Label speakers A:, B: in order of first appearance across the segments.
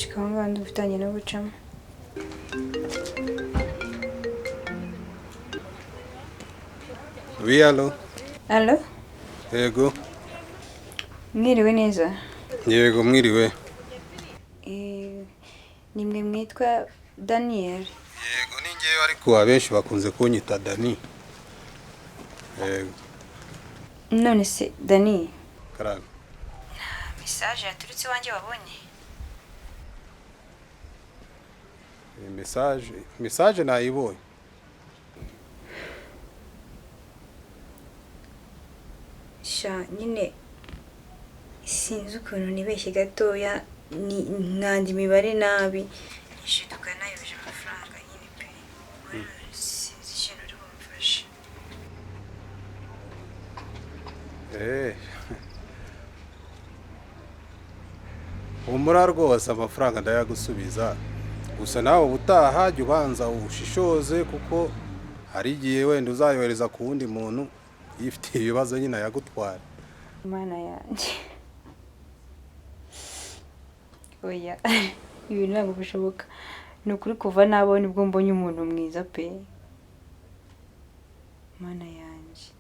A: Shikanga ndufitanye no gucamo.
B: Oui, allo?
A: Allo?
B: Yego.
A: Mwiriwe neza.
B: Yego, mwiriwe.
A: Nimwe mwitwa Daniel.
B: Yego, ni ngewe ariko abenshi bakunze kunyita Dani. Yego.
A: None se Dani.
B: Karame.
A: Message yaturutse wanjye wabonye?
B: Message nayibonye.
A: Sha nyine sinzi ukuntu nibeshye gatoya ni nkandi imibare nabi nishiduka nayoje amafaranga nyine pe sinzi ikintu uri bumfashe.
B: Umura rwose amafaranga ndayagusubiza. Gusa nawe ubutaha jya ubanza ushishoze kuko hari igihe wenda uzayohereza ku wundi muntu yifitiye ibibazo nyine yagutwara.
A: Mana yanjye. Oya, ibi ntabwo bishoboka. Ni ukuri kuva nabona ubwo mbonye umuntu mwiza pe. Mana yanjye.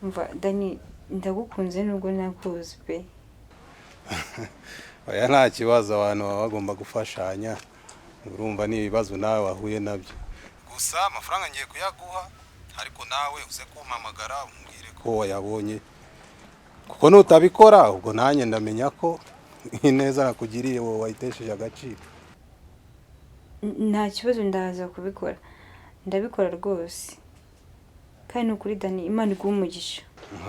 A: Umva Dani, ndagukunze nubwo nakuzi pe.
B: Oya nta kibazo, abantu baba bagomba gufashanya. Urumva ni ibibazo nawe wahuye nabyo. Gusa amafaranga ngiye kuyaguha ariko nawe uze kumpamagara umbwire ko wayabonye. Kuko nutabikora ubwo nanjye ndamenya ko ineza nakugiriye wowe wayitesheje agaciro.
A: Nta kibazo ndaza kubikora. Ndabikora rwose. Kandi ukuri Dani, Imana iguhe umugisha.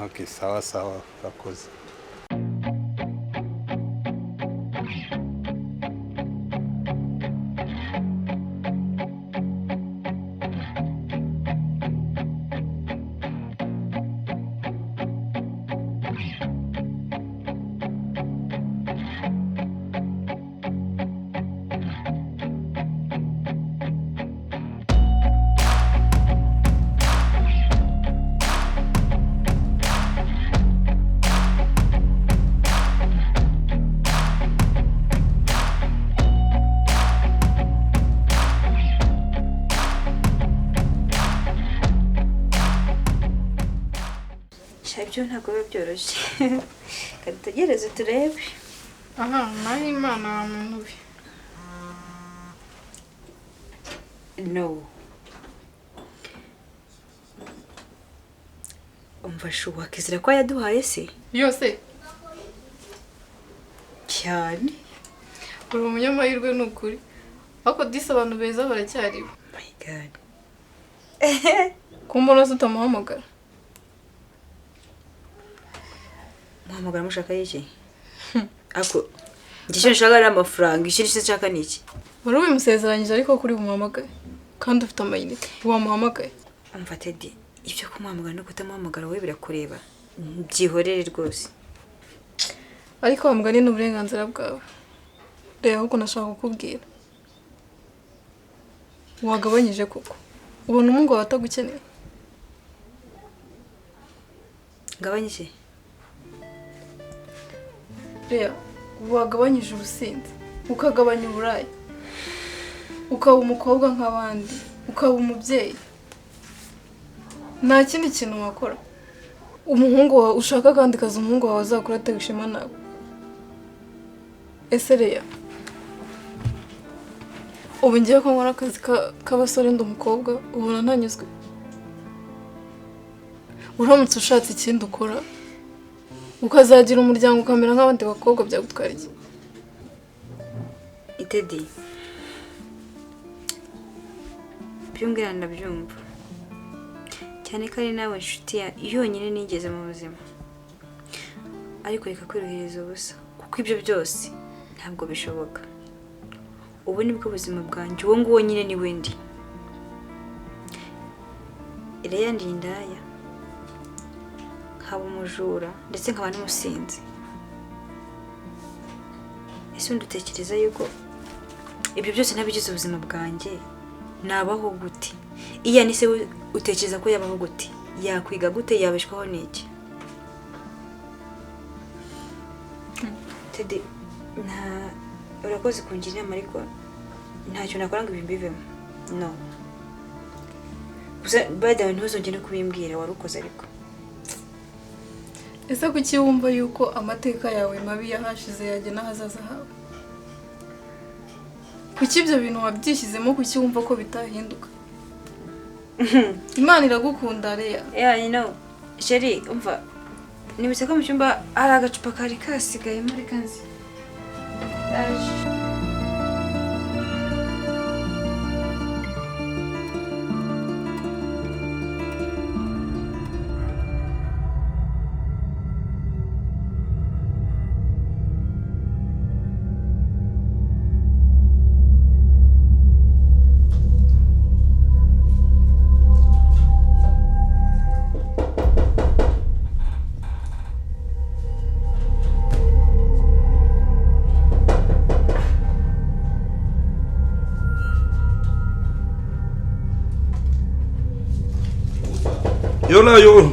B: Okay, sawa sawa, urakoze.
A: Ibyo ntabwo biba byoroshye. Tugereze turebe.
C: Aha, nani Imana wa muntu we.
A: No. Umva shuwa kizira ko yaduhaye se?
C: Yose.
A: Cyane.
C: Uri umunyamahirwe n'ukuri. Ariko disi abantu beza baracyariho.
A: My God.
C: Kumbona utamuhamagara.
A: Muhamagara mushaka iki? Ako ngisho nshaka amafaranga, ishiri nshaka niki?
C: Wari wimusezeranyije ariko kuri bumuhamagaye. Kandi ufite amayinite. Wamuhamagaye.
A: Umva Teddy, ibyo kumuhamagara no kutamuhamagara we birakureba. Byihorere rwose.
C: Ariko wamugani n'uburenganzira bwawe. Reba ahubwo nashaka kukubwira. Wagabanyije koko. Ubona umungu wawe atagukeneye.
A: Ngabanyije.
C: Reba, wagabanyije ubusinzi, ukagabanya uburaya. Ukaba umukobwa nk'abandi, ukaba umubyeyi. Nta kindi kintu wakora. Umuhungu wawe ushaka kandi kaza umuhungu wawe azakura atagishima nawe. Ese Reya, ubu ngiye ko nkora akazi k'abasore ndi umukobwa, ubona ntanyuzwe. Uramutse ushatse ikindi ukora, ukazagira umuryango ukamera nk'abandi bakobwa byagutwara iki?
A: Teddy, byumvira ndabyumva. Cyane ko ari nawe nshuti yonyine nigeze mu buzima. Ariko reka kwiruhiriza ubusa, kuko ibyo byose ntabwo bishoboka. Ubu ni bwo buzima bwanjye, uwo nguwo nyine ni wendi. Reya ndi indaya, nkaba umujura ndetse nkaba n'umusinzi. Ese ndutekereza yuko ibyo byose nabigize ubuzima bwanjye nabaho gute? Iya ni se utekereza ko yabaho gute? Yakwiga gute? Yabeshwaho n'iki? Teddy, urakoze kungira inama ariko ntacyo nakora ngo ibintu bivemo no gusa badawe ntuzongere kubimbwira warukoze ariko
C: ese kuki wumva yuko amateka yawe mabi yahashize yagena hazaza hawe kuki ibyo bintu wabyishyizemo kuki wumva ko bitahinduka Imana iragukunda Leya
A: yeah you know Sheri umva nibutse ko mu cyumba ari agacupa kari kasigaye muri kanzi
D: Yola yo.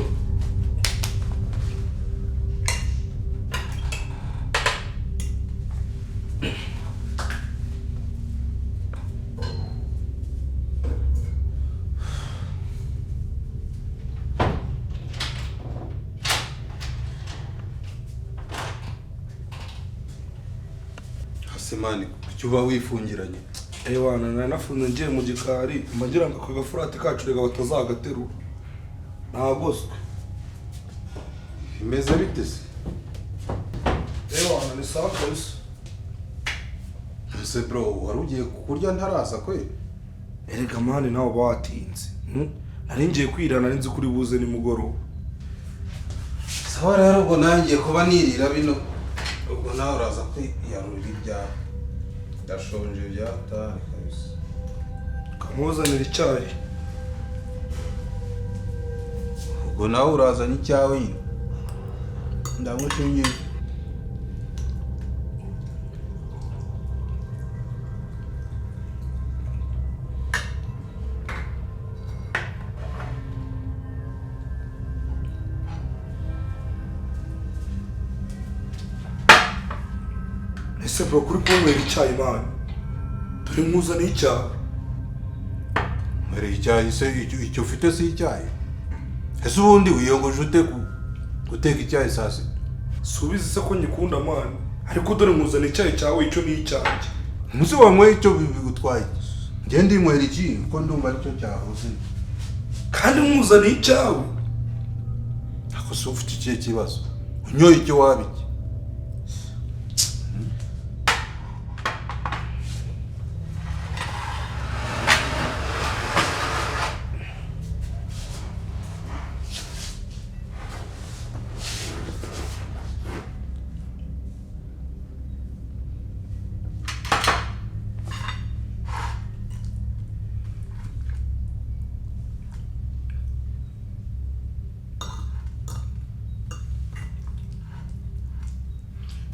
B: Hasemani kucyuba wifungiranye.
D: Ewana nanafunze ngiye mu gikari magira ngo akagafurate kacu rega batazagaterura. Nagoswe.
B: Imeze bite se?
D: Ewana ni sawa kabisa.
B: Ese bro warugiye kurya ntaraza kwe?
D: Erega mani nawe batinze. Nari ngiye kwirana nzi kuri buze ni mugoroba.
B: Sawa rero ubwo nangiye kuba nirira bino. Ubwo nawe uraza kwiyarurira ibyawe. Ndashonje byatari kabisa.
D: Kamuzanira icyayi.
B: Ubwo nawe uraza n'icyawe nyine. Ndamushingiye.
D: Ese bro kuri kunywera icyayi mani. Turi muzana icyayi.
B: Mere icyayi se icyo ufite si icyayi. Ese ubundi wiyongoje ute guteka icyayi sasa?
D: Subiza se ko nyikunda mani. Ariko dore muzana icyayi cyawe icyo ni icyanjye.
B: Musi wanywe icyo bigutwaye. Nge ndinywera iki ko ndumva aricyo cyahoze.
D: Kandi muzana icyawe.
B: Ako se ufite ikihe kibazo? Unyoye icyo wabiki.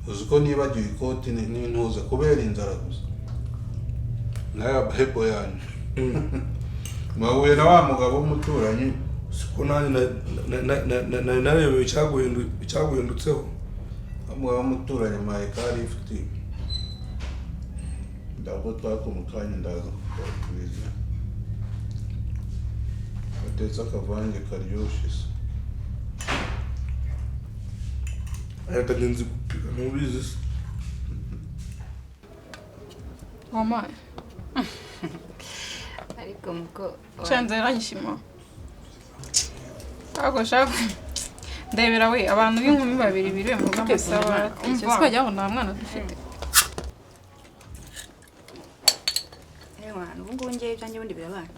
B: Uziko nibagiwe ikoti n'intuza kubera inzara gusa. Naya bahebo yani. Mwahuye na wa mugabo w'umuturanyi.
D: Siko nani narebewe icyaguhindutseho.
B: Amwe w'umuturanyi Mayekari ifite. Ndabwo twakumukanye ndaza kubiza. Atetse akavange karyoshye se.
D: Ahita nzi gupika mubizi se.
C: Mama
A: ariko muko
C: chanze ranyishima Ako shaka ndebera we abantu b'inkumi babiri biri mu gamasaba icyo twajya ngo nta mwana dufite
A: Ewana ubungu ngiye ibyanjye bundi birabana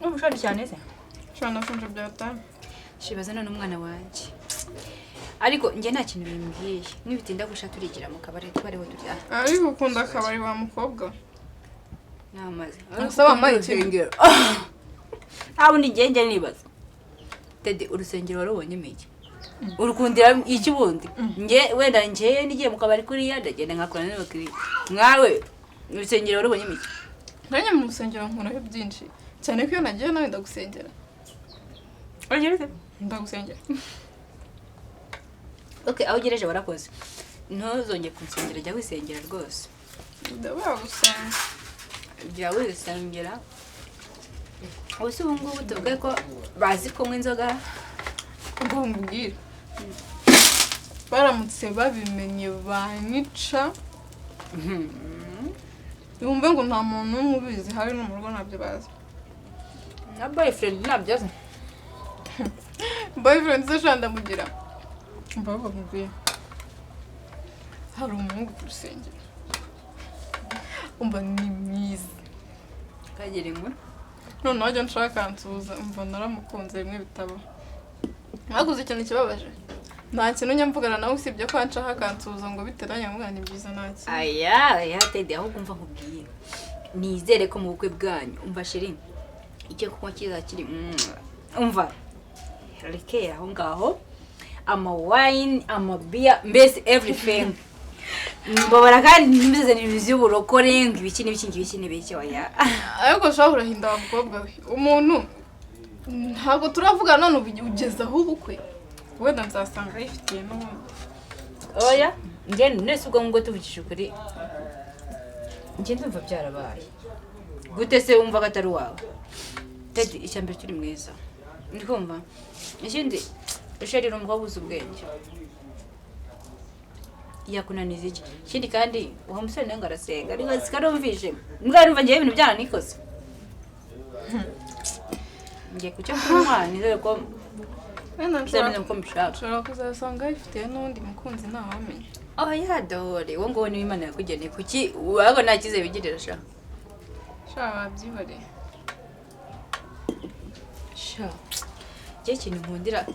A: Umushari cyane se
C: Shana funje byata
A: Shibaza none umwana wanje Ariko nge nta kintu bimbwiye nibitinda gusha turigira mu kabare twariho turya
C: Ariko ukunda akabari wa mukobwa
A: Namaze
C: Asaba amayitengero
A: Abundi ngenje nibaza Tedi urusengero warubonye miki Urukundira iki bundi nge wenda nje nigiye mu kabari kuri ya ndagenda ngakorana n'abakiriya mwawe urusengero warubonye miki
C: Nanye mu rusengero nkora byinshi cyane ko nagiye nawe ndagusengera
A: Urageze
C: ndagusengera
A: Okay aho gereje warakoze ntuzongere kunsengera, jya wisengera rwose.
C: Ndabaye gusenga.
A: Jya wisengera. Ubuse ubu ngubu tuvuge ko bazi kunywa inzoga.
C: Ubwo mbwira. Baramutse babimenye banyica. Yumve ngo nta muntu n'umwe ubizi, hari no mu rugo ntabyo bazi.
A: Na boyfriend ntabyo azi.
C: Boyfriend se shanda mugira. Mbaba mubwiye. Hari umuhungu ku rusengero. Umva ni mwiza.
A: Kagere inkuru.
C: None najya nshaka nsuza, umva naramukunze rimwe bitabo. Mwaguze ikintu kibabaje. Nta kintu nyamvugana nawe usibye ko nshaka kansuza ngo biteranye mwana ni byiza naki.
A: Aya Teddy aho kumva nkubwiye. Nizere ko mu bukwe bwanyu umva shiri. Icyo kunywa kiza kiri umva. Reke aho ngaho. Ama wine, ama beer, mbese everything. Mbabara kandi nimuzezana ibintu by'uburokore ngo ibiki n'ibiki oya.
C: Ariko shahura hinda abakobwa we. Umuntu ntabwo turavuga none ugeze aho ubukwe. Wenda nzasanga yifitiye n'ubundi.
A: Oya, nge nese ubwo ngo tuvugishije ukuri. Nge ndumva byarabaye. Gute se wumva gatari wawe? Teddy icyambere turi mwiza. Ndikumva. Ikindi usharira umukobwa uzi ubwenge. Yakunaniza iki? Ikindi kandi uwo musore nange arasenga. Ariko sikarumvishe. Mbwa numva ngiye ibintu byaranikoze. Ngiye kucyo kunywa nizere ko
C: nshobora kuzasanga yifitiye n'undi mukunzi ntawamenya.
A: Oya dore wo ngo ni Imana yakugeneye kuki wago nakize bigirira sha.
C: Sha wabyihoreye.
A: Sha. Je kintu nkundira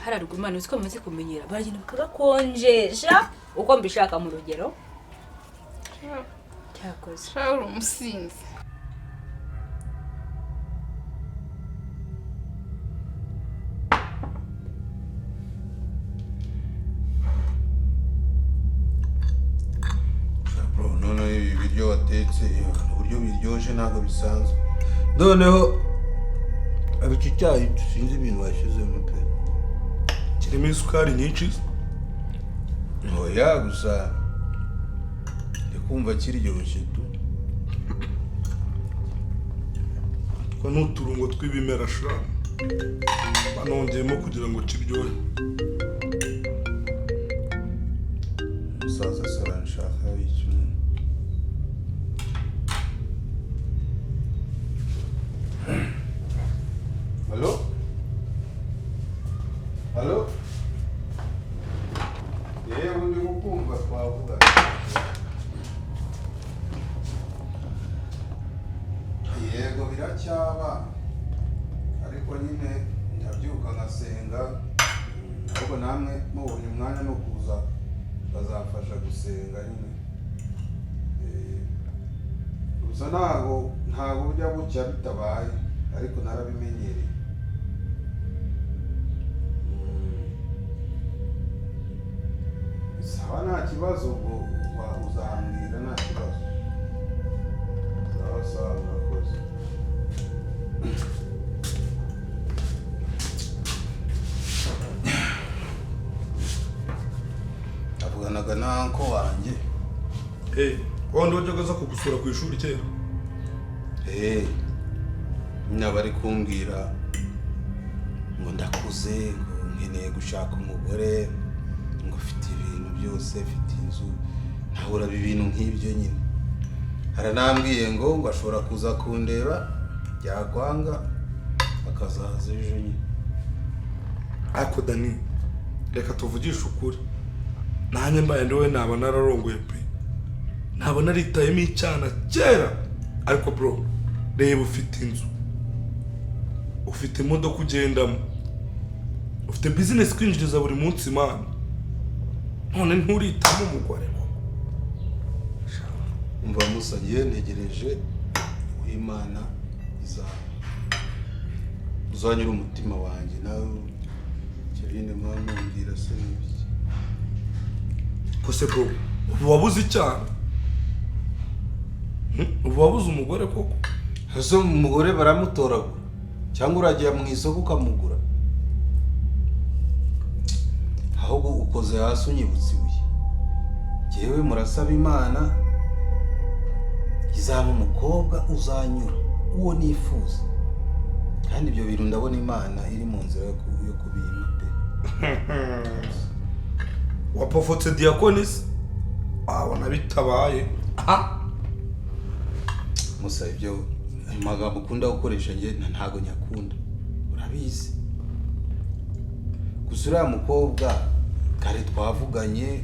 A: hararugwa Imana uziko muzi kumenyera baragenda bakagakonjesha uko mbishaka mu rugero. Cyakoze.
C: Sha uri umusinzi.
B: Ibiryo watetse uburyo biryoje ntabwo bisanzwe. Noneho abiki cyayi sinzi ibintu washyizemo pe.
D: Kirimo isukari nyinshi.
B: Oya gusa ndikumva kiryoshye tu.
D: Ko n'uturungo tw'ibimera sha. Banongeyemo kugira ngo kiryohe.
B: Musaza sara nshaka iki. Hello? Hello? Yewe ndi gukumva twavuga. Yego biracyaba. Ariko nyine ndabyuka ngasenga. Ahubwo namwe mubonye umwanya no kuza bazafasha gusenga nyine. Gusa ntago ujya bucya bitabaye. Ariko narabimenyereye. Sawa nta kibazo ubwo uzambwira nta kibazo. Sawa murakoze. Avuganaga na anko wanjye.
D: Wandi wajyaga aza kugusura ku ishuri kera?
B: Nabari kumbwira ngo ndakuze ngo nkeneye gushaka umugore ngo ufite ibintu byose ufite inzu ntabura ibintu nk'ibyo nyine. Haranambwiye ngo ashobora kuza kundeba byakwanga akazaza ejo nyine.
D: Ariko Dani reka tuvugishe ukuri. Nanjye mbaye ndowe naba nararongoye pe. Naba naritayemo icyana kera. Ariko bro reba ufite inzu. Ufite imodoka ugendamo. Ufite business kwinjiriza buri munsi man. None nturitamo umugore.
B: Umva musagiye ntegereje Imana uzanyura umutima wanjye nawe kirinde mwambwira se n'ibiki.
D: Kose bro ubu wabuze icyana. Ubu wabuze umugore koko.
B: Hase umugore baramutoragura cyangwa uragiye mu isoko ukamugura. Ahubwo ukoze hasi unyibutse ibuye. yewe murasaba Imana izaba umukobwa uzanyura uwo nifuza kandi ibyo bintu ndabona Imana iri mu nzira yo kubimpa pe.
D: wapofotse diakonis wabona bitabaye
B: musa ibyo amagambo ukunda gukoresha nge ntago nyakunda urabizi gusa uriya mukobwa kare twavuganye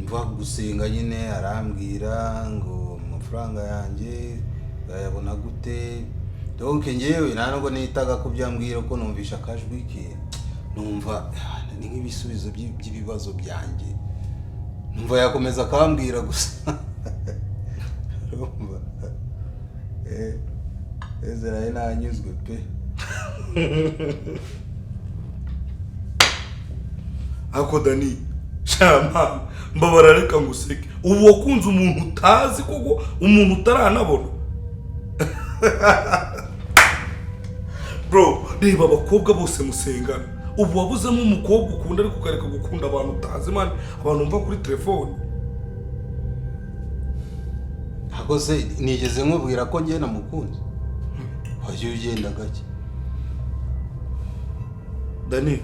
B: mva gusenga nyine arambwira ngo amafaranga yanjye yayabona gute donc ngewe ntabwo nitaga ko byambwira ko numvisha akajwi ke numva ni nk'ibisubizo by'ibibazo byanjye numva yakomeza akambwira gusa urumva ezeraye nanyuzwe pe.
D: ako Dani shama mbabara reka nguseke ubu wakunze umuntu utazi koko umuntu utaranabona bro reba abakobwa bose musengana ubu wabuzemo umukobwa ukunda ariko ukareka gukunda abantu utazi man abantu mva kuri telefone
B: ako se nigeze nkubwira ko ngiye namukunze waje ugenda gake
D: Dani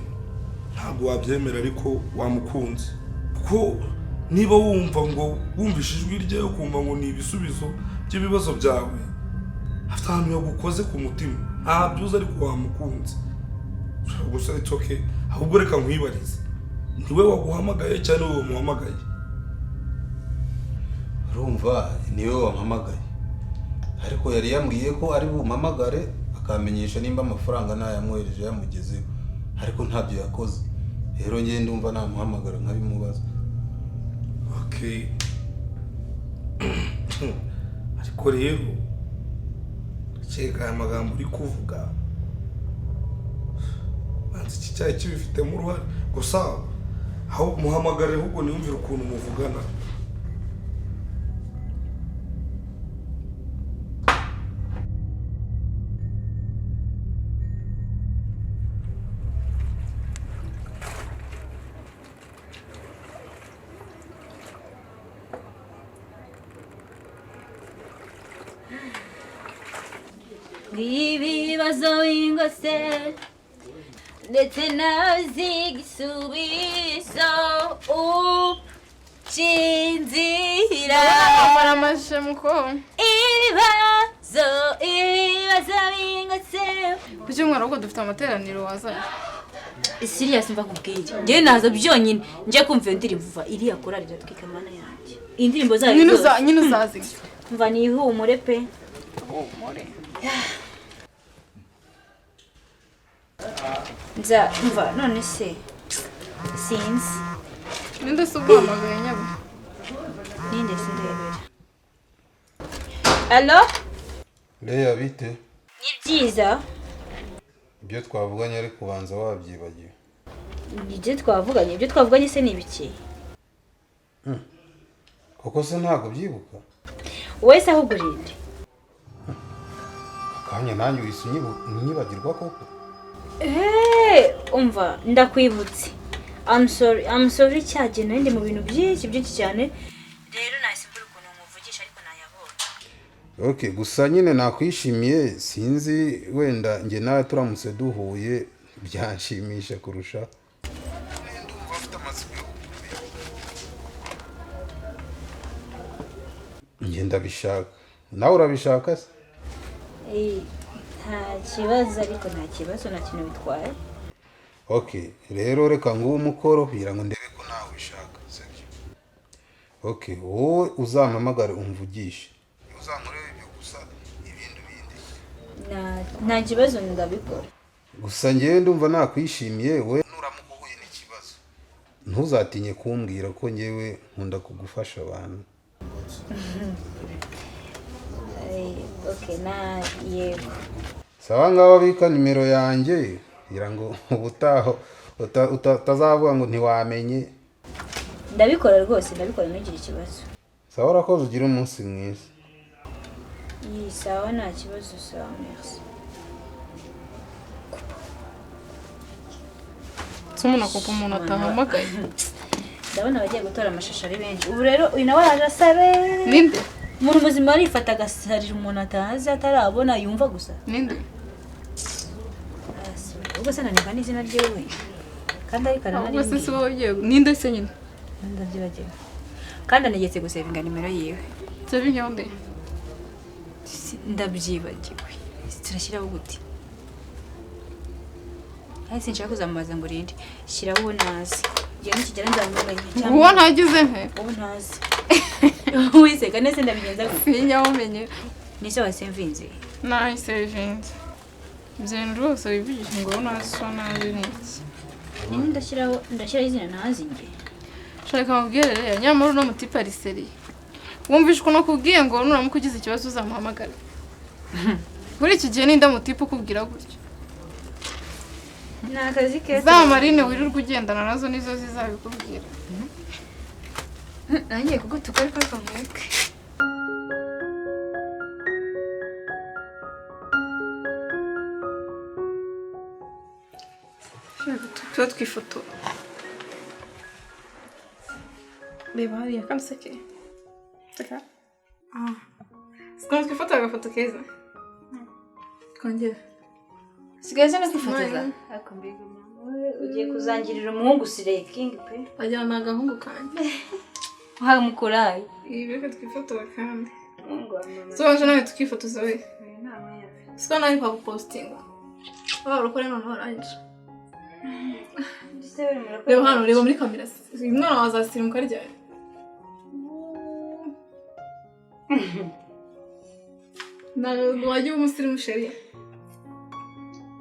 D: ntabwo wabyemera ariko wamukunze kuko niba wumva ngo wumvishe ijwi rye ukumva ngo ni ibisubizo by'ibibazo byawe afite ahantu yagukoze ku mutima ntabyuze ariko wamukunze gusa it's okay ahubwo reka nkwibarize niwe waguhamagaye cyane wowe wamuhamagaye
B: urumva niwe wampamagaye ariko yari yambwiye ko ari bumpamagare akamenyesha nimba amafaranga nayamwohereje yamugezeho ariko ntabyo yakoze rero ngiye ndumva namuhamagara nkabimubaza.
D: Okay. ariko rero cyeka aya magambo uri kuvuga banze iki cyayi kibifitemo uruhare gusa aho muhamagare ahubwo niyumvira ukuntu muvugana.
A: ibibazo bingose ndetse nazigisubizo ucinzira
C: amara amashe muko
A: ibibazo bingose
C: ku cyumweru ahubwo dufite amateraniro wazanye
A: serious mva kubwira ngewe naza byonyine nje kumva iyo ndirimbo uva iriya korali iratwika mana yanjye indirimbo zayo
C: nyine uzazi
A: mva nihumure pe
C: humure
A: mva none se sinzi
C: ninde se uguhamagaye nyabo
A: ninde se ndebera allo
B: Leya bite
A: ni byiza
B: ibyo twavuganye ari kubanza wabyibagiwe
A: ibyo twavuganye se ni ibiki
B: koko se ntago byibuka
A: wese ahubwo urinde
B: kanya nanjye wise unyibagirwa koko
A: umva ndakwibutse I'm sorry cyane nandi mu bintu byinshi cyane rero nasimbura ukuntu muvugisha ariko nayabonye.
B: Okay gusa nyine nakwishimiye sinzi wenda nge nawe turamutse duhuye byanshimisha kurusha ndumva afite amatsiko nge ndabishaka nawe urabishaka se
A: nta kibazo ariko nta kibazo nta kintu bitwaye.
B: Okay rero reka nguwo umukoro kugira ngo ndebe ko nawe ubishaka sibyo. Okay wowe uzampamagare umvugishe uzankorera ibyo gusa ibindi bindi
A: nta kibazo ndabikora
B: gusa ngewe ndumva nakwishimiye we nuramuko huye n'ikibazo ntuzatinye kumbwira ko ngewe nkunda kugufasha abantu.
A: Okay na yego
B: sawa ngaho bika nimero yanjye kugira ngo ubutaho utazavuga ngo ntiwamenye.
A: ndabikora rwose ndabikora ntugire ikibazo.
B: Sawa urakoze ugira umunsi mwiza.
A: Sawa nta kibazo sawa merci.
C: Tumuna kuko umuntu atahamagaye
A: ndabona bagiye gutora amashashi ari benshi ubu rero uyu nawe araje asare
C: ninde
A: umuntu muzima arifata agasarira umuntu atazi atarabona yumva gusa
C: ninde
A: ubwo se naniba n'izina ryewe kandi ariko aranari
C: ubwo se wowe ugiye ninde se nyine
A: ndabyibagiwe kandi anegetse gusevinga nimero yiwe
C: sevinga onde
A: ndabyibagiwe turashyiraho gute kandi sinshaka kuzamubaza ngo urinde shyiraho uwo ntazi igihe nikigera nzamumenye
C: uwo ntagize mpe
A: uwo ntazi wiseka nese ndabigenza gute
C: sinyawumenye
A: nise wasemvinze
C: nayisevinze ibintu rwose wivugisha ngo uwo ntazi so nazi n'iki
A: niba ndashyiraho izina ntazi njye
C: shaka mubwire rero nyamara uno mutipe ari seri wumvishe ukuntu akubwiye ngo nuramuka ugize ikibazo uzamuhamagara muri iki gihe ninde mutipe ukubwira gutyo
A: ni akazi keza
C: za marine wirirwa ugendana nazo nizo zizabikubwira
A: nanjye kugutuka ariko akamweke
C: tuba twifotora reba hariya kandi useke seka sikaba twifotora agafoto keza twongere
A: sigaye se nakwifotoza ariko mbega ugiye kuzangirira umuhungu sire king pe
C: ajyana agahungu kanjye
A: uhamukuraye
C: ibi reka twifotora kandi so waje nawe tukifotoza we siko nawe kwa postinga waba ukore none warangije reba hano reba muri kamera uyu mwana wazasirimuka ryari ntabwo wajya uba umusirimu sheri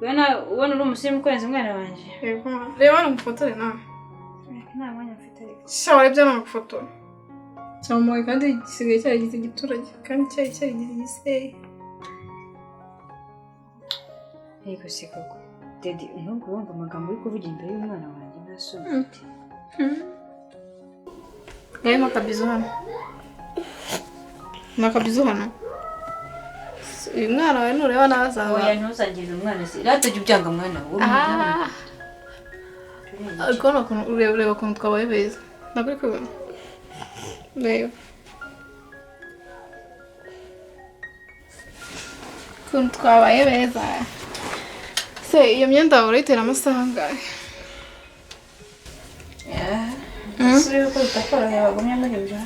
A: ubona uri umusirimu kurenza umwana wanjye
C: reba hano ngufotore nawe
A: nta mwanya mfite ariko
C: sha warebye hano ngufotora cyamuwe kandi gisigaye cyarigize igiturage kandi cyari cyarigize igiseye
A: ariko si koko Dedi nubwo wumva amagambo uri kuvuga imbere y'umwana wanjye ntasubite
C: ngayo makabizo hano makabizo hano uyu mwana wawe nureba nazaba
A: oya ntuzangirire umwana se ratajya ubyanga mwana wowe
C: ariko ureba ukuntu twabaye beza ntabwo uri kubibona reba ukuntu twabaye beza se iyo myenda wawe urayitera amasaha angahe
A: suri ko bitakoroheye bagumye muri ibyo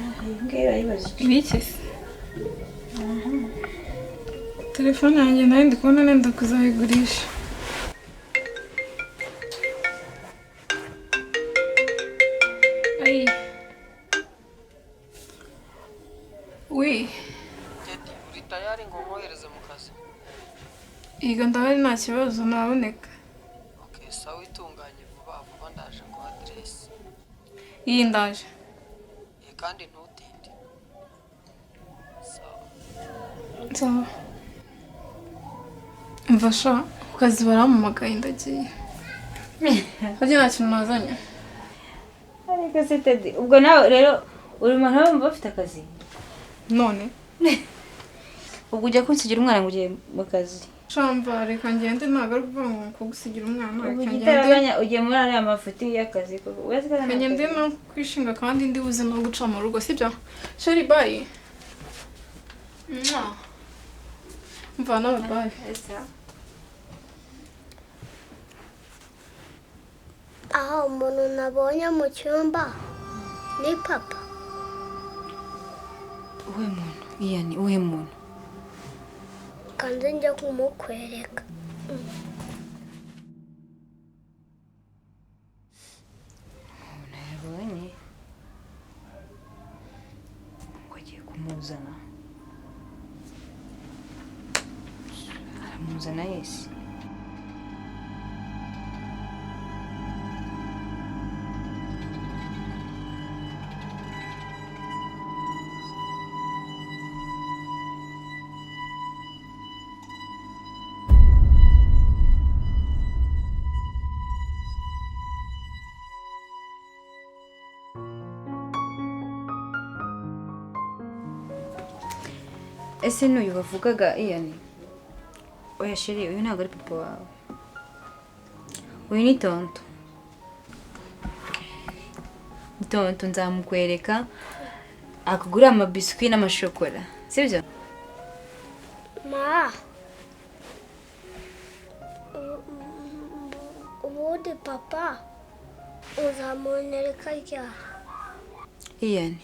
A: ngiyo bayibaza
C: ibiki se telefone yanjye nayo ndi kubona nenda kuzayigurisha wi
E: uri tayari ngo nkohereze mu kazi
C: yiga ndabari nta kibazo naboneka
E: okay sawa itunganye vuba vuba ndaje ngo address
C: iyi ndaje
E: kandi ntutinde sawa
C: sawa mfasha ku kazi barampamagaye ndagiye harya nta kintu nazanye
A: ariko se Teddy ubwo nawe rero uri umuntu wumva bafite akazi
C: none
A: ubwo ujya kunsigira umwana ngo ugiye mu kazi
C: shamba reka ngende ntabwo ari ukuvuga ngo kugusigira umwana
A: ubu
C: reka
A: gitaraganya ugiye muri ariya mafuti y'akazi
C: reka ngende no kwishinga kandi ndi buze no guca mu rugo sibyo sheri bayi mva nawe bayi
F: aha umuntu nabonye mu cyumba ni papa
A: uwe muntu iyani uwe muntu
F: kandi njya kumukwereka
A: nabonye ngo agiye kumuzana aramuzana yesi ese n'uyu bavugaga iyani oya sheri uyu ntabwo ari papa wawe uyu ni tonto tonto nzamukwereka akugura amabiswi n'amashokora sibyo
F: Ma. Ubundi papa uzamunereka ryari?
A: Iyani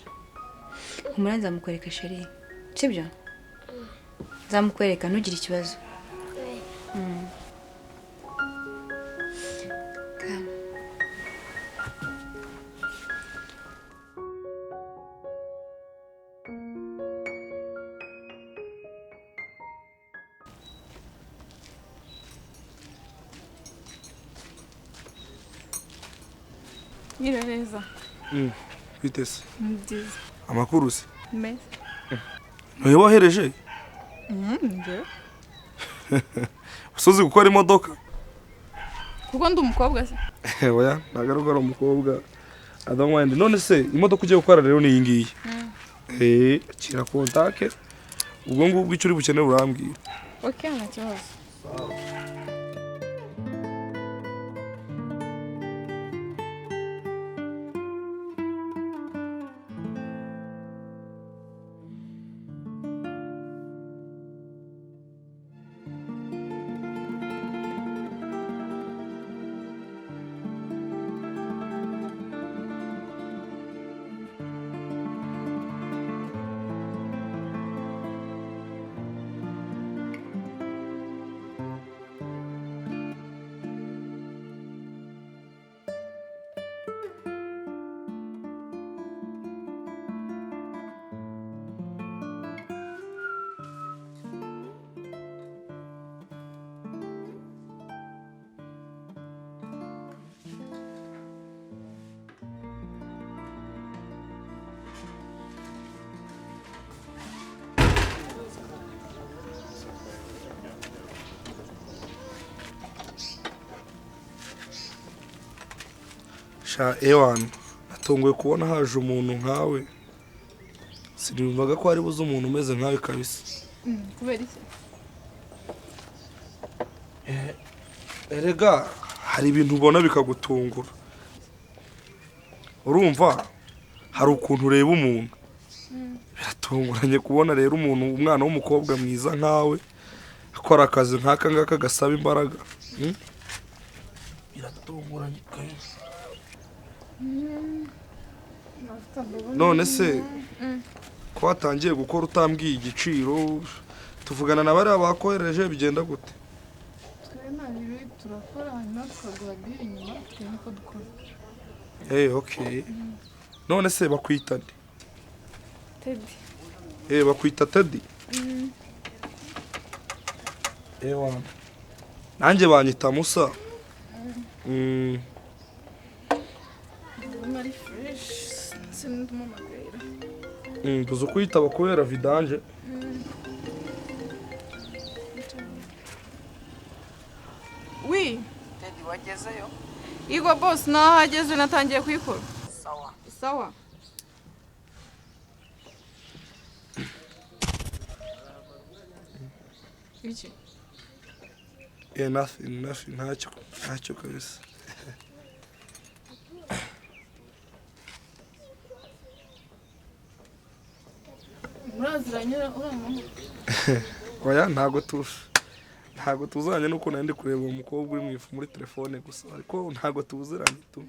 A: humura nzamukwereka sheri sibyo nzamukwereka ntugire ikibazo
C: Nireza.
D: Bitese.
C: Nziza.
D: Amakuru se.
C: Meza.
D: Ntuye wahereje?
C: Nje.
D: Usozi gukora imodoka?
C: Kuko ndi umukobwa se.
D: Oya, nagaruka ari umukobwa. I don't mind. None se imodoka ugiye gukora rero ni iyi ngiyi. Kira kontake. Ubwo ngubwo icyo uri bukeneye urambwira.
C: Okay, nta kibazo.
D: Sha ewan natunguye kubona haje umuntu nkawe. Sinumvaga ko ari buze umuntu umeze nkawe kabisa.
C: Kubera iki?
D: Erega hari ibintu ubona bikagutungura. Urumva hari ukuntu ureba umuntu. Biratunguranye kubona rero umuntu umwana w'umukobwa mwiza nkawe akora akazi nk'aka ngaka gasaba imbaraga. Biratunguranye kabisa. None se ko watangiye gukora utambwiye igiciro tuvugana na bari abakohereje bigenda gute?
C: Turakora hanyuma tukagura biri inyuma tukabona ko dukora.
D: Okay. None se bakwita nde?
C: Teddy.
D: Bakwita Teddy? Ewa. Nanjye banyita Musa.
C: Mari fresh. Sinundimo magwera.
D: Tuzo kwitaba kubera vidanje.
C: Oui.
E: Teddy wagezeyo?
C: Igo boss nahageze natangiye kwikora.
E: Sawa.
C: Sawa. Iki?
D: Nothing ntacyo kabisa.
C: Muraziranye uramo?
D: Oya ntago tuzanye nuko nandi kureba umukobwa uri mu ifu muri telefone gusa ariko ntago tuziranye tu.